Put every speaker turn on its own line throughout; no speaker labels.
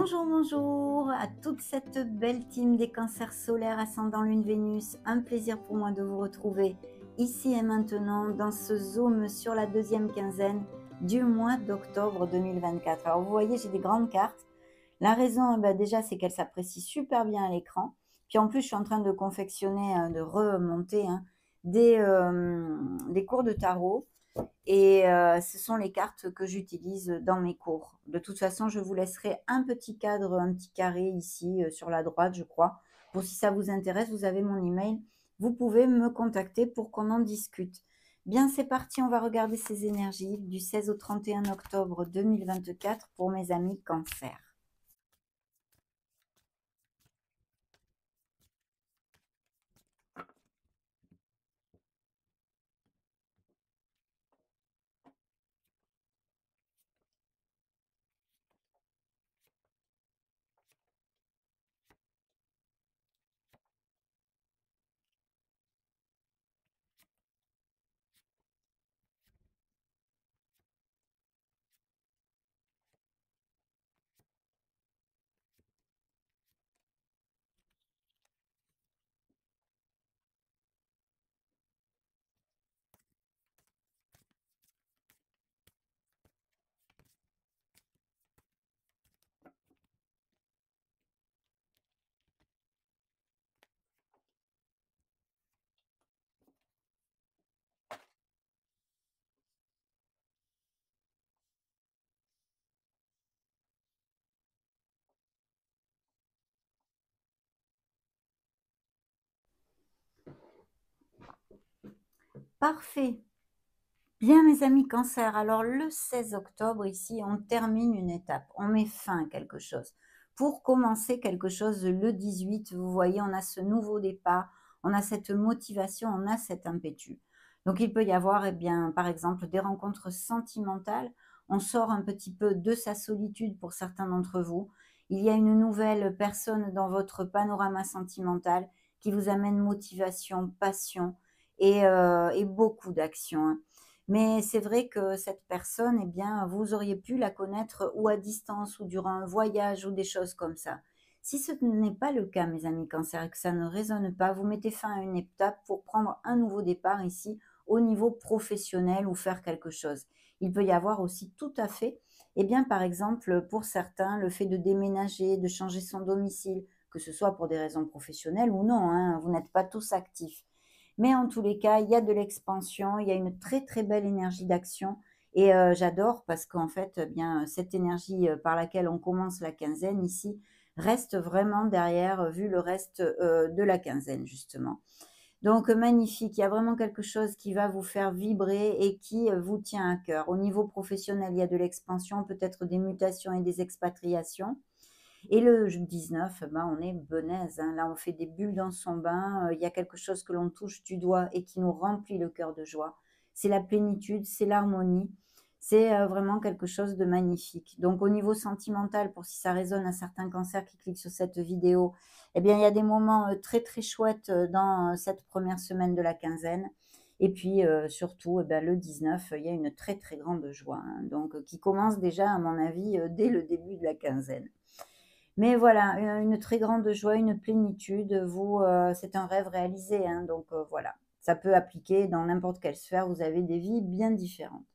Bonjour, bonjour à toute cette belle team des cancers solaires ascendant Lune Vénus. Un plaisir pour moi de vous retrouver ici et maintenant dans ce zoom sur la deuxième quinzaine du mois d'octobre 2024. Alors vous voyez, j'ai des grandes cartes. La raison, déjà, c'est qu'elles s'apprécient super bien à l'écran. Puis en plus, je suis en train de confectionner, de remonter des cours de tarot. Et ce sont les cartes que j'utilise dans mes cours. De toute façon, je vous laisserai un petit cadre, un petit carré ici sur la droite, je crois. Pour si ça vous intéresse, vous avez mon email. Vous pouvez me contacter pour qu'on en discute. Bien, c'est parti, on va regarder ces énergies du 16 au 31 octobre 2024 pour mes amis Cancer. Parfait. Bien, mes amis Cancer, alors le 16 octobre, ici, on termine une étape, on met fin à quelque chose. Pour commencer quelque chose le 18, vous voyez, on a ce nouveau départ, on a cette motivation, on a cet impétu. Donc, il peut y avoir, bien, par exemple, des rencontres sentimentales. On sort un petit peu de sa solitude pour certains d'entre vous. Il y a une nouvelle personne dans votre panorama sentimental qui vous amène motivation, passion et beaucoup d'action, hein. Mais c'est vrai que cette personne, vous auriez pu la connaître ou à distance ou durant un voyage ou des choses comme ça. Si ce n'est pas le cas, mes amis Cancer, et que ça ne résonne pas, vous mettez fin à une étape pour prendre un nouveau départ ici au niveau professionnel ou faire quelque chose. Il peut y avoir aussi tout à fait, par exemple, pour certains, le fait de déménager, de changer son domicile, que ce soit pour des raisons professionnelles ou non, hein, vous n'êtes pas tous actifs. Mais en tous les cas, il y a de l'expansion, il y a une très, très belle énergie d'action et j'adore parce qu'en fait, cette énergie, par laquelle on commence la quinzaine ici, reste vraiment derrière, vu le reste, de la quinzaine justement. Donc magnifique, il y a vraiment quelque chose qui va vous faire vibrer et qui, vous tient à cœur. Au niveau professionnel, il y a de l'expansion, peut-être des mutations et des expatriations. Et le 19, on est benaise, hein. Là, on fait des bulles dans son bain. Il y a quelque chose que l'on touche du doigt et qui nous remplit le cœur de joie. C'est la plénitude, c'est l'harmonie. C'est vraiment quelque chose de magnifique. Donc, au niveau sentimental, pour si ça résonne à certains cancers qui cliquent sur cette vidéo, il y a des moments très, très chouettes dans cette première semaine de la quinzaine. Et puis, surtout, le 19, il y a une très, très grande joie, hein, donc qui commence déjà, à mon avis, dès le début de la quinzaine. Mais voilà, une très grande joie, une plénitude, c'est un rêve réalisé, hein, donc voilà. Ça peut appliquer dans n'importe quelle sphère, vous avez des vies bien différentes.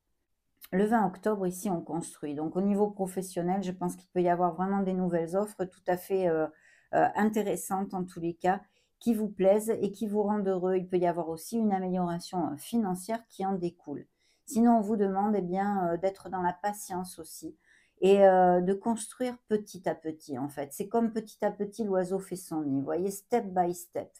Le 20 octobre, ici, on construit. Donc au niveau professionnel, je pense qu'il peut y avoir vraiment des nouvelles offres tout à fait, intéressantes en tous les cas, qui vous plaisent et qui vous rendent heureux. Il peut y avoir aussi une amélioration, financière qui en découle. Sinon, on vous demande, d'être dans la patience aussi et de construire petit à petit, en fait. C'est comme petit à petit l'oiseau fait son nid, vous voyez? Step by step.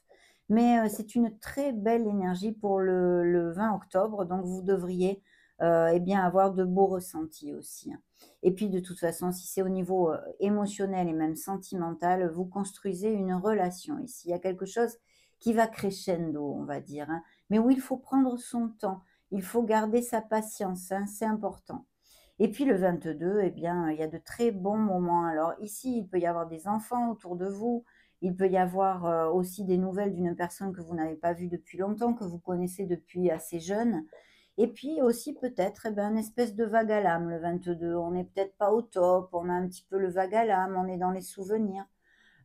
Mais c'est une très belle énergie pour le 20 octobre, donc vous devriez avoir de beaux ressentis aussi, hein. Et puis de toute façon, si c'est au niveau, émotionnel et même sentimental, vous construisez une relation ici. Il y a quelque chose qui va crescendo, on va dire, hein, mais où il faut prendre son temps. Il faut garder sa patience, hein, c'est important. Et puis le 22, il y a de très bons moments. Alors ici, il peut y avoir des enfants autour de vous, il peut y avoir, aussi des nouvelles d'une personne que vous n'avez pas vue depuis longtemps, que vous connaissez depuis assez jeune Et puis aussi peut-être, une espèce de vague à l'âme le 22. On n'est peut-être pas au top, on a un petit peu le vague à l'âme, on est dans les souvenirs.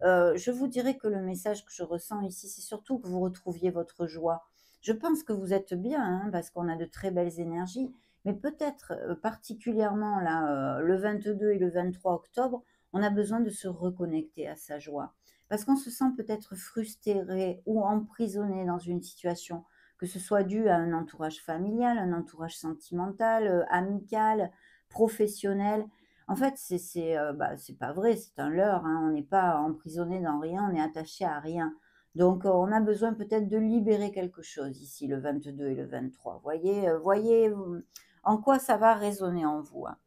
Je vous dirais que le message que je ressens ici, c'est surtout que vous retrouviez votre joie. Je pense que vous êtes bien, hein, parce qu'on a de très belles énergies, mais peut-être, particulièrement là, le 22 et le 23 octobre, on a besoin de se reconnecter à sa joie. Parce qu'on se sent peut-être frustré ou emprisonné dans une situation, que ce soit dû à un entourage familial, un entourage sentimental, amical, professionnel. En fait, c'est pas vrai, c'est un leurre, hein. On n'est pas emprisonné dans rien, on est attaché à rien. Donc, on a besoin peut-être de libérer quelque chose ici, le 22 et le 23. Voyez, en quoi ça va résonner en vous, hein.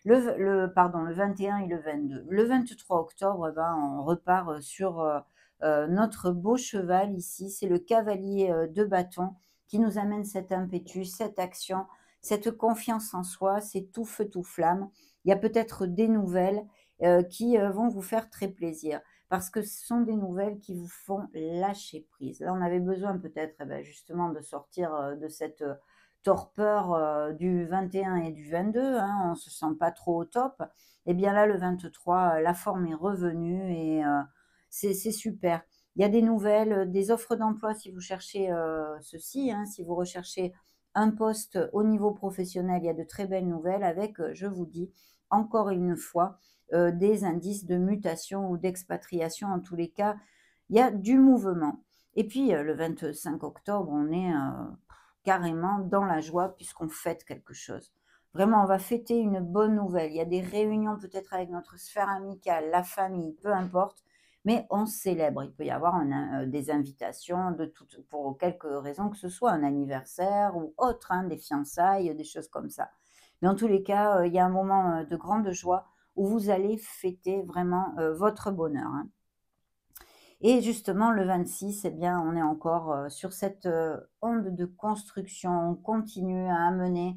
Le 21 et le 22. Le 23 octobre, on repart, sur, notre beau cheval ici, c'est le cavalier, de bâton qui nous amène cet impétus, cette action, cette confiance en soi, c'est tout feu tout flamme. Il y a peut-être des nouvelles, qui, vont vous faire très plaisir parce que ce sont des nouvelles qui vous font lâcher prise. Là, on avait besoin peut-être, justement de sortir, de cette, torpeur, du 21 et du 22, hein, on se sent pas trop au top. Et bien là, le 23, la forme est revenue et c'est super. Il y a des nouvelles, des offres d'emploi si vous cherchez, ceci, hein, si vous recherchez un poste au niveau professionnel, il y a de très belles nouvelles avec, je vous dis, encore une fois, des indices de mutation ou d'expatriation. En tous les cas, il y a du mouvement. Et puis, le 25 octobre, on est, carrément dans la joie puisqu'on fête quelque chose. Vraiment, on va fêter une bonne nouvelle. Il y a des réunions peut-être avec notre sphère amicale, la famille, peu importe, mais on célèbre. Il peut y avoir des invitations de toutes, pour quelque raison que ce soit, un anniversaire ou autre, hein, des fiançailles, des choses comme ça. Mais en tous les cas, il y a un moment de grande joie où vous allez fêter vraiment votre bonheur, hein. Et justement, le 26, on est encore, sur cette, onde de construction. On continue à amener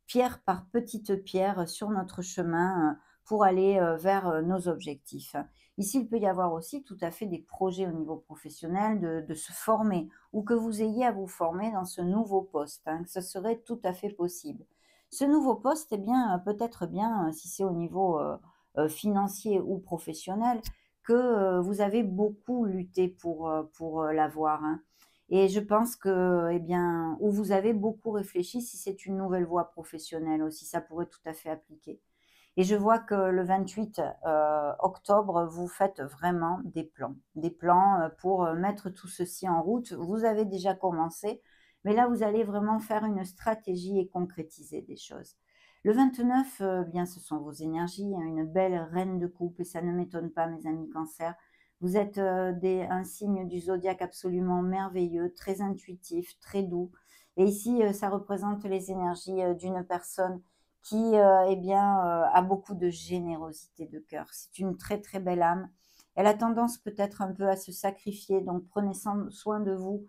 pierre par petite pierre sur notre chemin, pour aller, vers, nos objectifs. Ici, il peut y avoir aussi tout à fait des projets au niveau professionnel de se former ou que vous ayez à vous former dans ce nouveau poste, hein, que ce serait tout à fait possible. Ce nouveau poste, peut-être bien, si c'est au niveau, financier ou professionnel, que, vous avez beaucoup lutté pour, l'avoir, hein. Et je pense que, ou vous avez beaucoup réfléchi si c'est une nouvelle voie professionnelle aussi, ça pourrait tout à fait appliquer. Et je vois que le 28, octobre, vous faites vraiment des plans, pour, mettre tout ceci en route. Vous avez déjà commencé, mais là, vous allez vraiment faire une stratégie et concrétiser des choses. Le 29, ce sont vos énergies, hein, une belle reine de coupe et ça ne m'étonne pas, mes amis Cancer. Vous êtes, un signe du zodiaque absolument merveilleux, très intuitif, très doux. Et ici, ça représente les énergies, d'une personne qui, a beaucoup de générosité de cœur. C'est une très, très belle âme. Elle a tendance peut-être un peu à se sacrifier, donc prenez soin de vous,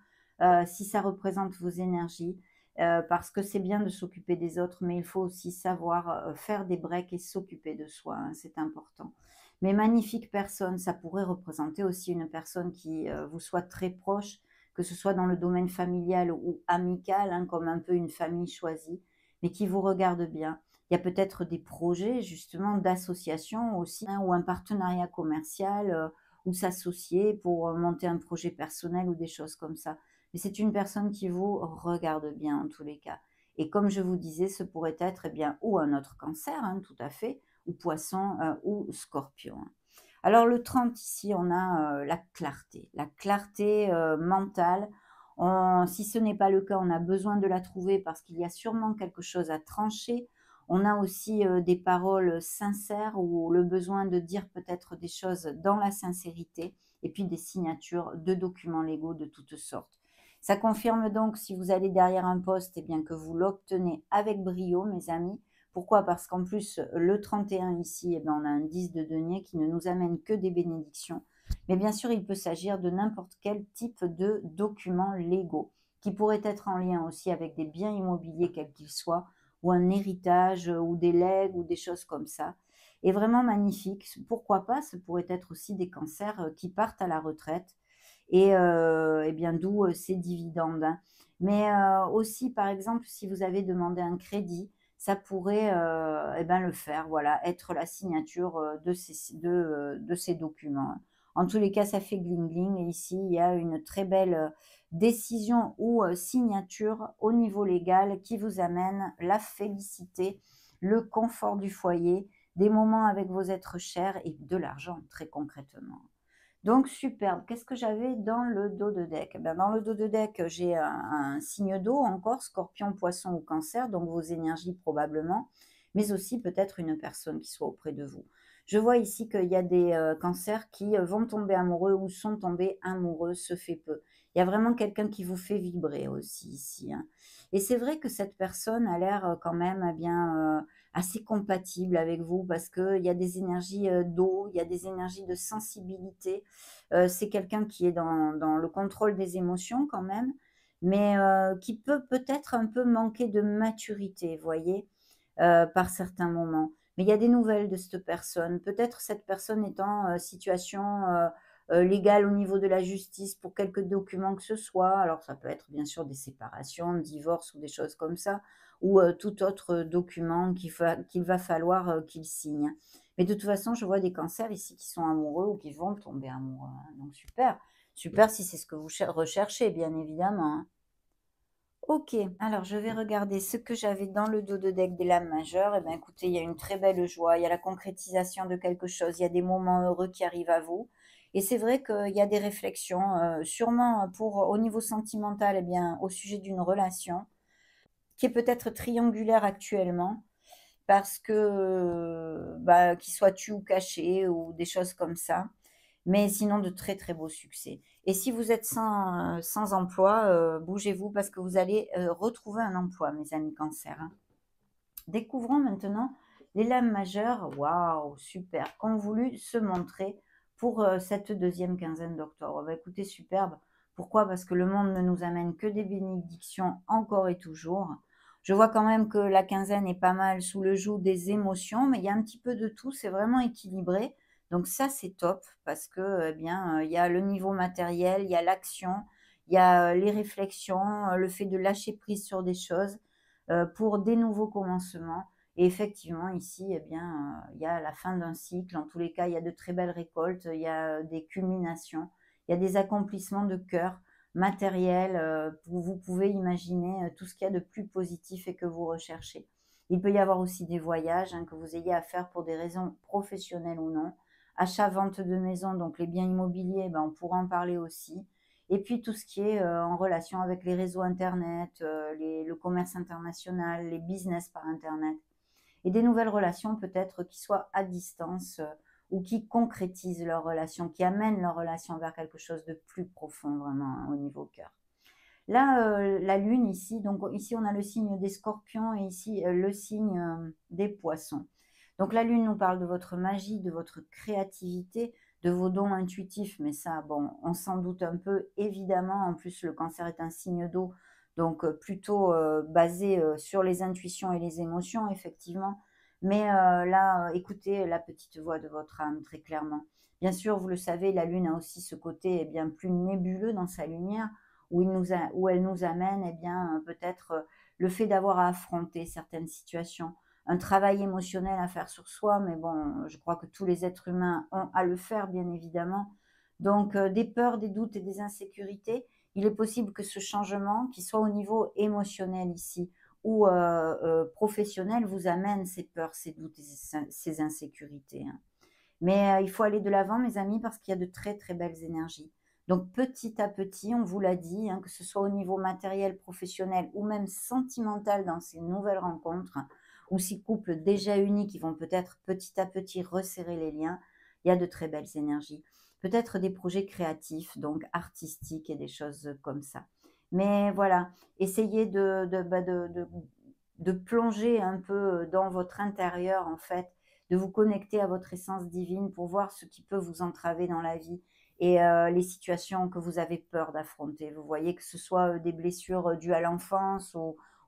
si ça représente vos énergies, parce que c'est bien de s'occuper des autres, mais il faut aussi savoir, faire des breaks et s'occuper de soi, hein, c'est important. Mais magnifique personne, ça pourrait représenter aussi une personne qui, vous soit très proche, que ce soit dans le domaine familial ou amical, hein, comme un peu une famille choisie, mais qui vous regarde bien. Il y a peut-être des projets justement d'association aussi, hein, ou un partenariat commercial, ou s'associer pour, monter un projet personnel ou des choses comme ça. Mais c'est une personne qui vous regarde bien en tous les cas. Et comme je vous disais, ce pourrait être, ou un autre Cancer, hein, tout à fait, ou Poisson, ou Scorpion, hein. Alors le 30 ici, on a, la clarté, mentale. Si ce n'est pas le cas, on a besoin de la trouver parce qu'il y a sûrement quelque chose à trancher. On a aussi, des paroles sincères ou le besoin de dire peut-être des choses dans la sincérité et puis des signatures de documents légaux de toutes sortes. Ça confirme donc, si vous allez derrière un poste, que vous l'obtenez avec brio, mes amis. Pourquoi? Parce qu'en plus, le 31 ici, on a un 10 de denier qui ne nous amène que des bénédictions. Mais bien sûr, il peut s'agir de n'importe quel type de documents légaux qui pourraient être en lien aussi avec des biens immobiliers, quels qu'ils soient, ou un héritage, ou des legs, ou des choses comme ça. Et vraiment magnifique. Pourquoi pas? Ce pourrait être aussi des cancers qui partent à la retraite et bien d'où ces dividendes, hein. Mais aussi, par exemple, si vous avez demandé un crédit, ça pourrait et ben, le faire, voilà, être la signature de ces documents, hein. En tous les cas, ça fait gling gling et ici, il y a une très belle décision ou signature au niveau légal qui vous amène la félicité, le confort du foyer, des moments avec vos êtres chers et de l'argent, très concrètement. Donc superbe. Qu'est-ce que j'avais dans le dos de deck? Ben, dans le dos de deck, j'ai un signe d'eau encore, scorpion, poisson ou cancer, donc vos énergies probablement, mais aussi peut-être une personne qui soit auprès de vous. Je vois ici qu'il y a des cancers qui vont tomber amoureux ou sont tombés amoureux, ce fait peu. Il y a vraiment quelqu'un qui vous fait vibrer aussi ici, hein. Et c'est vrai que cette personne a l'air quand même eh bien, assez compatible avec vous parce qu'il y a des énergies d'eau, il y a des énergies de sensibilité. C'est quelqu'un qui est dans le contrôle des émotions quand même, mais qui peut peut-être un peu manquer de maturité, vous voyez, par certains moments. Mais il y a des nouvelles de cette personne. Peut-être cette personne est en situation légale au niveau de la justice pour quelques documents que ce soit. Alors ça peut être bien sûr des séparations, divorces ou des choses comme ça, ou tout autre document qu'il va falloir qu'il signe. Mais de toute façon, je vois des cancers ici qui sont amoureux ou qui vont tomber amoureux, hein. Donc super, super si c'est ce que vous recherchez, bien évidemment, hein. OK, alors je vais regarder ce que j'avais dans le dos de deck des lames majeures. Eh bien, écoutez, il y a une très belle joie, il y a la concrétisation de quelque chose, il y a des moments heureux qui arrivent à vous. Et c'est vrai qu'il y a des réflexions, sûrement pour, au niveau sentimental, eh bien, au sujet d'une relation qui est peut-être triangulaire actuellement, parce que, bah, qu'il soit tu ou caché ou des choses comme ça. Mais sinon de très, très beaux succès. Et si vous êtes sans emploi, bougez-vous parce que vous allez, retrouver un emploi, mes amis Cancer, hein. Découvrons maintenant les lames majeures. Waouh, super, qui ont voulu se montrer pour, cette deuxième quinzaine d'octobre. Bah, écoutez, superbe. Pourquoi? Parce que le monde ne nous amène que des bénédictions encore et toujours. Je vois quand même que la quinzaine est pas mal sous le joug des émotions, mais il y a un petit peu de tout, c'est vraiment équilibré. Donc ça, c'est top parce que, eh bien, il y a le niveau matériel, il y a l'action, il y a, les réflexions, le fait de lâcher prise sur des choses pour des nouveaux commencements. Et effectivement, ici, eh bien, il y a la fin d'un cycle. En tous les cas, il y a de très belles récoltes, il y a des culminations, il y a des accomplissements de cœur matériels. Vous pouvez imaginer tout ce qu'il y a de plus positif et que vous recherchez. Il peut y avoir aussi des voyages hein, que vous ayez à faire pour des raisons professionnelles ou non. Achat, vente de maison, donc les biens immobiliers, ben, on pourra en parler aussi. Et puis tout ce qui est en relation avec les réseaux internet, le commerce international, les business par internet et des nouvelles relations peut-être qui soient à distance ou qui concrétisent leurs relations, qui amènent leurs relations vers quelque chose de plus profond vraiment hein, au niveau cœur. Là, la lune ici, donc ici on a le signe des scorpions et ici le signe des poissons. Donc la lune nous parle de votre magie, de votre créativité, de vos dons intuitifs, mais ça, bon, on s'en doute un peu, évidemment. En plus, le cancer est un signe d'eau, donc plutôt basé sur les intuitions et les émotions, effectivement. Mais là, écoutez la petite voix de votre âme, très clairement. Bien sûr, vous le savez, la lune a aussi ce côté bien plus nébuleux dans sa lumière, où elle nous amène, eh bien, peut-être le fait d'avoir à affronter certaines situations, un travail émotionnel à faire sur soi, mais bon, je crois que tous les êtres humains ont à le faire, bien évidemment. Donc, des peurs, des doutes et des insécurités, il est possible que ce changement, qui soit au niveau émotionnel ici ou professionnel, vous amène ces peurs, ces doutes et ces insécurités, hein. Mais il faut aller de l'avant, mes amis, parce qu'il y a de très, très belles énergies. Donc petit à petit, on vous l'a dit, hein, que ce soit au niveau matériel, professionnel ou même sentimental dans ces nouvelles rencontres, ou si couples déjà unis qui vont peut-être petit à petit resserrer les liens, il y a de très belles énergies. Peut-être des projets créatifs, donc artistiques et des choses comme ça. Mais voilà, essayez de plonger un peu dans votre intérieur, en fait, de vous connecter à votre essence divine pour voir ce qui peut vous entraver dans la vie et les situations que vous avez peur d'affronter. Vous voyez que ce soit des blessures dues à l'enfance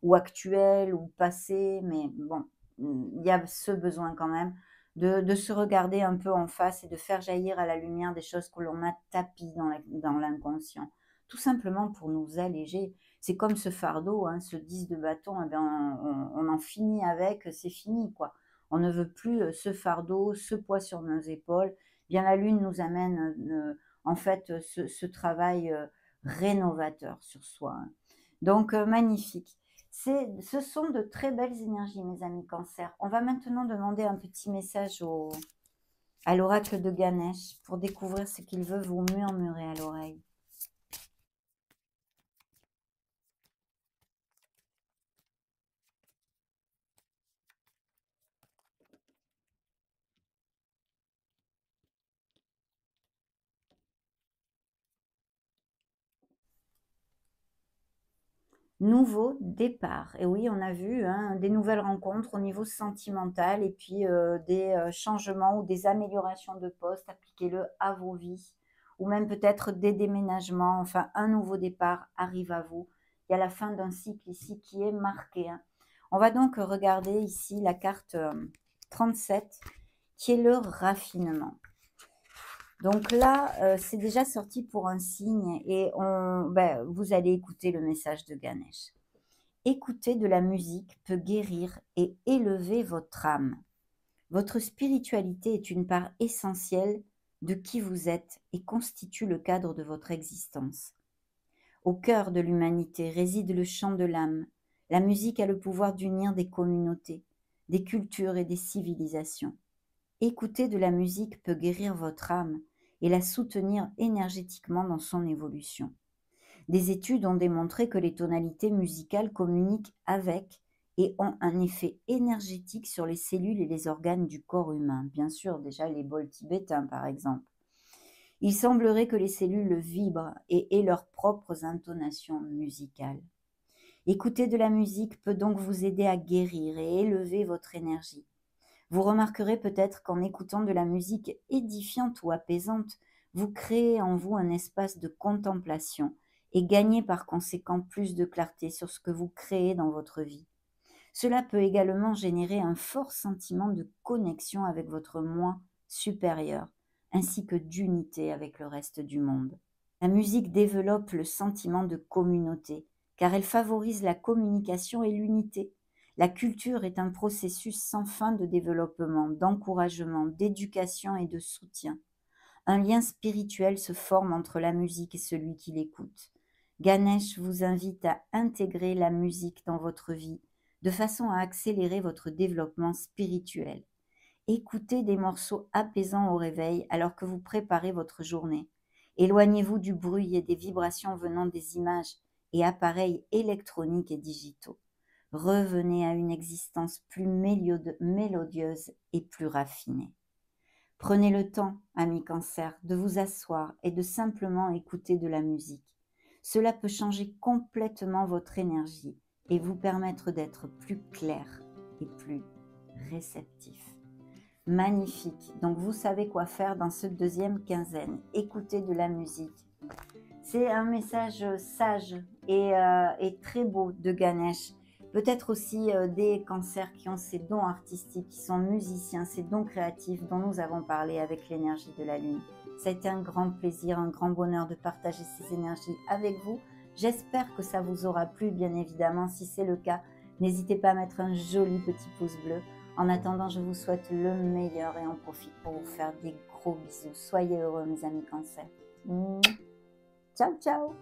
ou actuelles ou passées, mais bon, il y a ce besoin quand même de se regarder un peu en face et de faire jaillir à la lumière des choses que l'on a tapies dans l'inconscient. Tout simplement pour nous alléger. C'est comme ce fardeau, hein, ce 10 de bâton, eh ben, on en finit avec, c'est fini, quoi. On ne veut plus ce fardeau, ce poids sur nos épaules. Bien, la lune nous amène en fait ce travail rénovateur sur soi, hein. Donc magnifique. Ce sont de très belles énergies, mes amis Cancer. On va maintenant demander un petit message à l'oracle de Ganesh pour découvrir ce qu'il veut vous murmurer à l'oreille. Nouveau départ. Et oui, on a vu, hein, des nouvelles rencontres au niveau sentimental et puis des changements ou des améliorations de poste. Appliquez-le à vos vies ou même peut-être des déménagements. Enfin, un nouveau départ arrive à vous. Il y a la fin d'un cycle ici qui est marqué, hein. On va donc regarder ici la carte 37 qui est le raffinement. Donc là, c'est déjà sorti pour un signe et vous allez écouter le message de Ganesh. Écouter de la musique peut guérir et élever votre âme. Votre spiritualité est une part essentielle de qui vous êtes et constitue le cadre de votre existence. Au cœur de l'humanité réside le chant de l'âme. La musique a le pouvoir d'unir des communautés, des cultures et des civilisations. Écouter de la musique peut guérir votre âme et la soutenir énergétiquement dans son évolution. Des études ont démontré que les tonalités musicales communiquent avec et ont un effet énergétique sur les cellules et les organes du corps humain. Bien sûr, déjà les bols tibétains par exemple. Il semblerait que les cellules vibrent et aient leurs propres intonations musicales. Écouter de la musique peut donc vous aider à guérir et élever votre énergie. Vous remarquerez peut-être qu'en écoutant de la musique édifiante ou apaisante, vous créez en vous un espace de contemplation et gagnez par conséquent plus de clarté sur ce que vous créez dans votre vie. Cela peut également générer un fort sentiment de connexion avec votre moi supérieur, ainsi que d'unité avec le reste du monde. La musique développe le sentiment de communauté, car elle favorise la communication et l'unité. La culture est un processus sans fin de développement, d'encouragement, d'éducation et de soutien. Un lien spirituel se forme entre la musique et celui qui l'écoute. Ganesh vous invite à intégrer la musique dans votre vie, de façon à accélérer votre développement spirituel. Écoutez des morceaux apaisants au réveil alors que vous préparez votre journée. Éloignez-vous du bruit et des vibrations venant des images et appareils électroniques et digitaux. Revenez à une existence plus mélodieuse et plus raffinée. Prenez le temps, ami Cancer, de vous asseoir et de simplement écouter de la musique. Cela peut changer complètement votre énergie et vous permettre d'être plus clair et plus réceptif. Magnifique. Donc, vous savez quoi faire dans cette deuxième quinzaine. Écoutez de la musique. C'est un message sage et très beau de Ganesh. Peut-être aussi des cancers qui ont ces dons artistiques, qui sont musiciens, ces dons créatifs dont nous avons parlé avec l'énergie de la lune. Ça a été un grand plaisir, un grand bonheur de partager ces énergies avec vous. J'espère que ça vous aura plu, bien évidemment. Si c'est le cas, n'hésitez pas à mettre un joli petit pouce bleu. En attendant, je vous souhaite le meilleur et en profite pour vous faire des gros bisous. Soyez heureux, mes amis cancers. Ciao, ciao!